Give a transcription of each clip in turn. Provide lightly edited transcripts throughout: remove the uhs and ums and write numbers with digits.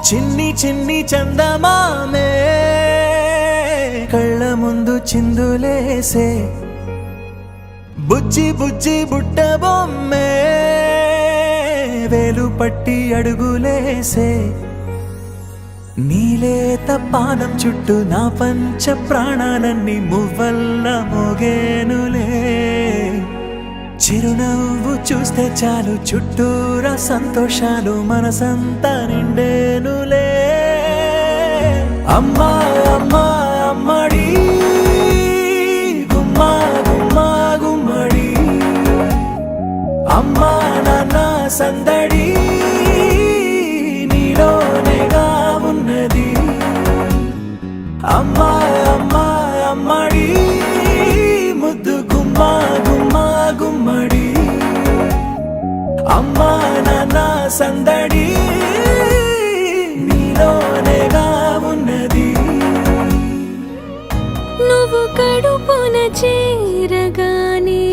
చిన్ని చిన్ని చందమామే కళ్ళ ముందు చిందులేసే బుజ్జి బుజ్జి బుట్ట బొమ్మే వేలు పట్టి అడుగులేసే నీలేత పానం చుట్టూ నా పంచ ప్రాణాలన్నీ మువ్వల్ల మోగేనులే చిరునవ్వు చూస్తే చాలు చుట్టూరా సంతోషాలు మనసంతా నిండేనులే అమ్మా అమ్మా అమ్మడి గుమ్మా గుమ్మా గుమ్మడి అమ్మా నాన్న సందడి నీలోనేగా ఉన్నది అమ్మా అమ్మా అమ్మడి ముద్దు గుమ్మా గుమ్మా గుమ్మడి అమ్మా నాన్న సందడి నీలోనేగా ఉన్నది నువ్వు కడుపున చేరగానే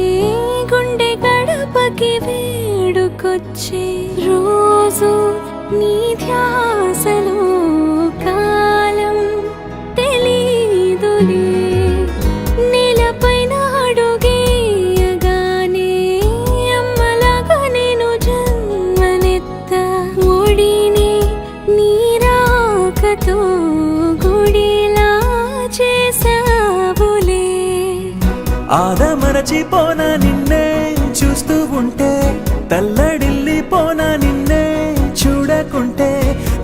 గుండె గడపకి వేడుకొచ్చే రోజు నీ ధ్యాసలో కాలం తెలీదులే నేలపైన అడుగేయగానే అమ్మలాగా నేను జన్మనెత్త ఒడిని నీ రాకతో గుడిలా చేసావులే ఆదమరచిపోన నిన్నే చూస్తూ ఉంటే తల్లడిల్లిపోన నిన్నే చూడకుంటే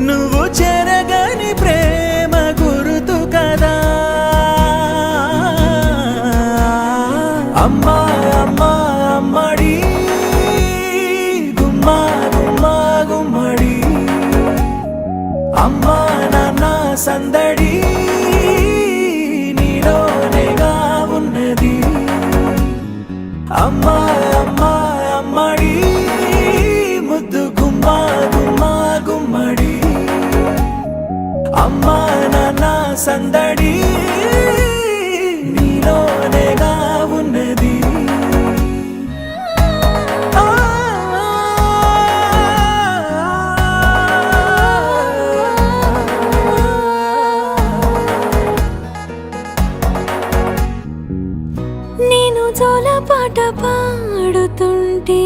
నువ్వు చెరగని ప్రేమ గురుతు కదా అమ్మా అమ్మా అమ్మడి గుమ్మా గుమ్మా గుమ్మడి అమ్మా నాన్న సందడి నీలోనేగా ఉన్నది అమ్మా అమ్మా అమ్మడి ముద్దు గుమ్మా గుమ్మా గుమ్మడి అమ్మా నాన్న సందడి నీలోనేగా ఉన్నది నేను జోలపాట పాడుతుంటే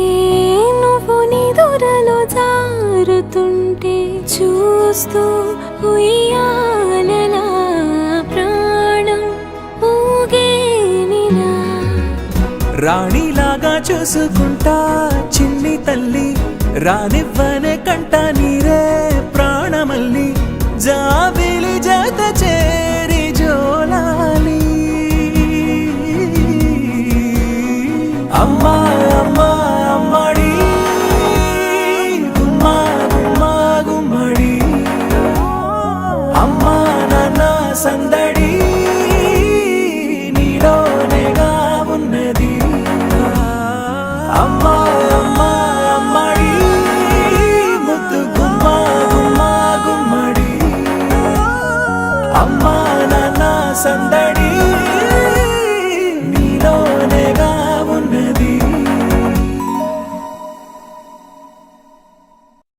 నువ్వు నిదురలో జారుతుంటే చూస్తూ ఉయ్యాలలా ప్రాణం ఊగేనిలా రాణిలాగా చూసుకుంటా చిన్ని తల్లి రానివ్వనే కంట నీరే ప్రాణమల్లి జాబిలి జత చేరి జోలాలి అమ్మా అమ్మా అమ్మడి గుమ్మా గుమ్మా గుమ్మడి అమ్మా నాన్న సందడి నీలోనేగా ఉన్నది అమ్మా అమ్మా అమ్మడి ముద్దు గుమ్మా గుమ్మా గుమ్మడి అమ్మా నాన్న సందడి